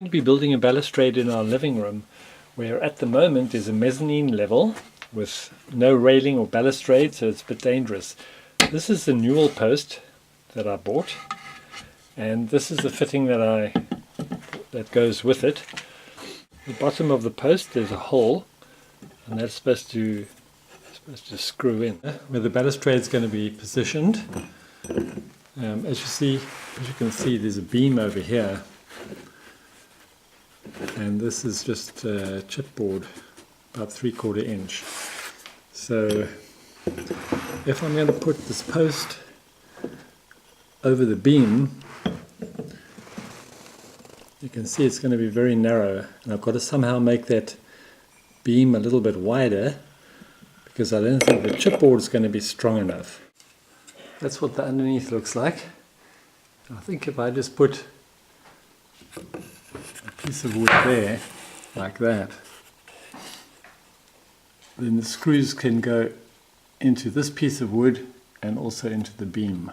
We'll be building a balustrade in our living room, where at the moment is a mezzanine level with no railing or balustrade, so it's a bit dangerous. This is the Newel post that I bought, and this is the fitting that goes with it. The bottom of the post there's a hole, and that's supposed to screw in where the balustrade is going to be positioned. As you can see, there's a beam over here. And this is just chipboard, about 3/4 inch. So if I'm going to put this post over the beam, you can see it's going to be very narrow, and I've got to somehow make that beam a little bit wider because I don't think the chipboard is going to be strong enough. That's what the underneath looks like. I think if I just put a piece of wood there, like that, then the screws can go into this piece of wood and also into the beam.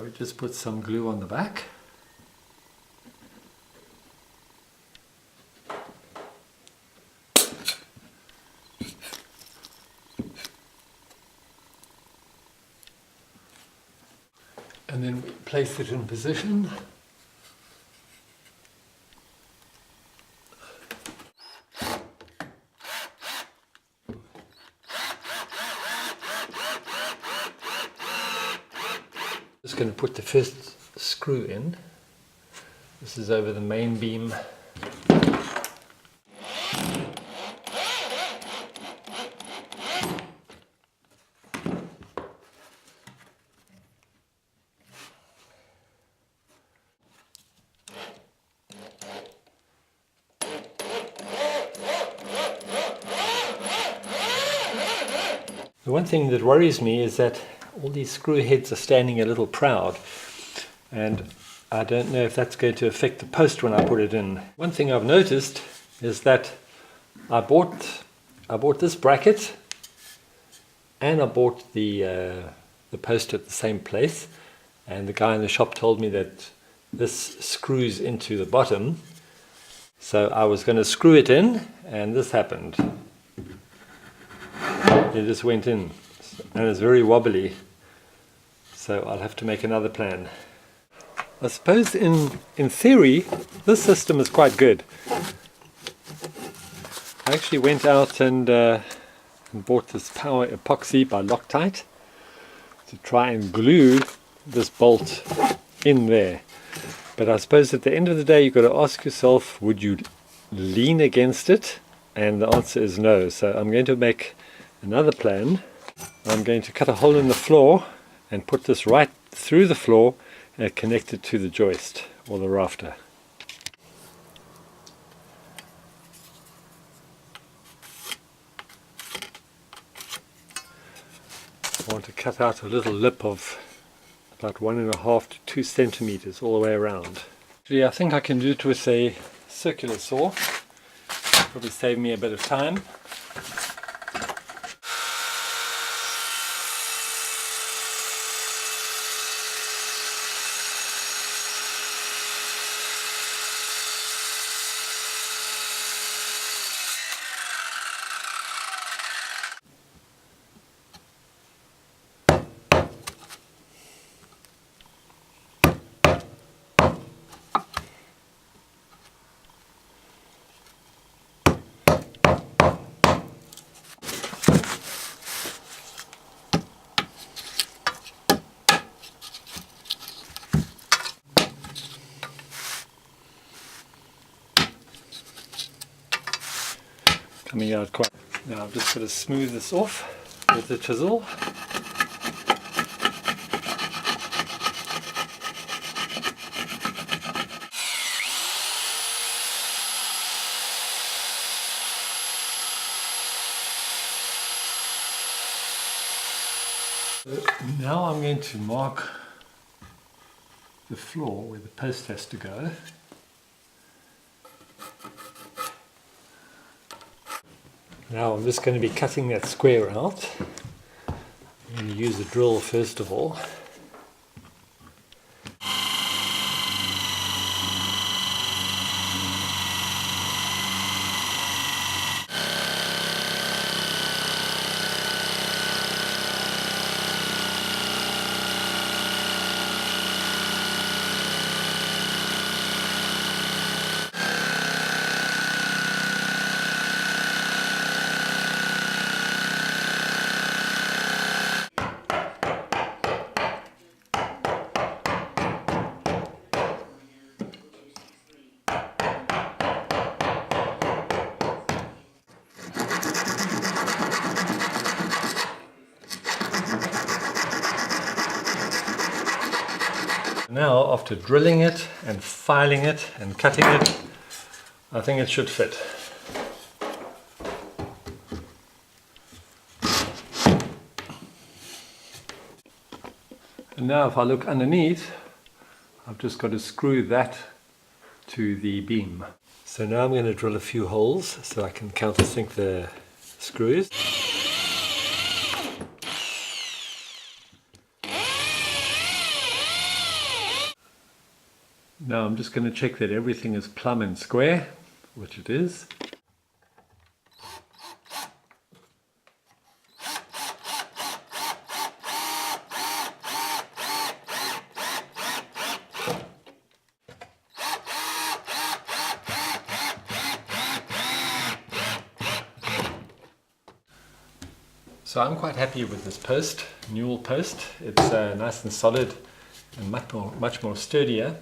We just put some glue on the back. And then we place it in position. Just going to put the first screw in. This is over the main beam. The one thing that worries me is that all these screw heads are standing a little proud, and I don't know if that's going to affect the post when I put it in. One thing I've noticed is that I bought this bracket and I bought the post at the same place, and the guy in the shop told me that this screws into the bottom, so I was going to screw it in, and this happened. It just went in, and it's very wobbly, so I'll have to make another plan. I suppose in theory this system is quite good. I actually went out and bought this power epoxy by Loctite to try and glue this bolt in there, but I suppose at the end of the day you've got to ask yourself, would you lean against it? And the answer is no. So I'm going to make another plan. I'm going to cut a hole in the floor and put this right through the floor and connect it to the joist or the rafter. I want to cut out a little lip of about 1.5 to 2 centimeters all the way around. Actually, I think I can do it with a circular saw. Probably save me a bit of time. Coming out quite. Now I've just got to smooth this off with the chisel. Now I'm going to mark the floor where the post has to go. Now I'm just going to be cutting that square out. I'm going to use a drill first of all. Now, after drilling it and filing it and cutting it, I think it should fit. And now if I look underneath, I've just got to screw that to the beam. So now I'm going to drill a few holes so I can countersink the screws. Now I'm just going to check that everything is plumb and square, which it is. So I'm quite happy with this post, Newel Post. It's nice and solid and much more sturdier.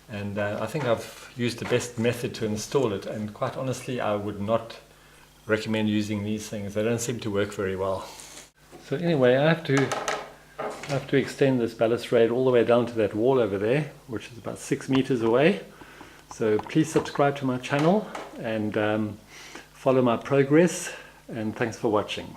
And I think I've used the best method to install it. And quite honestly, I would not recommend using these things. They don't seem to work very well. So anyway, I have to extend this balustrade all the way down to that wall over there, which is about 6 meters away. So please subscribe to my channel and follow my progress. And thanks for watching.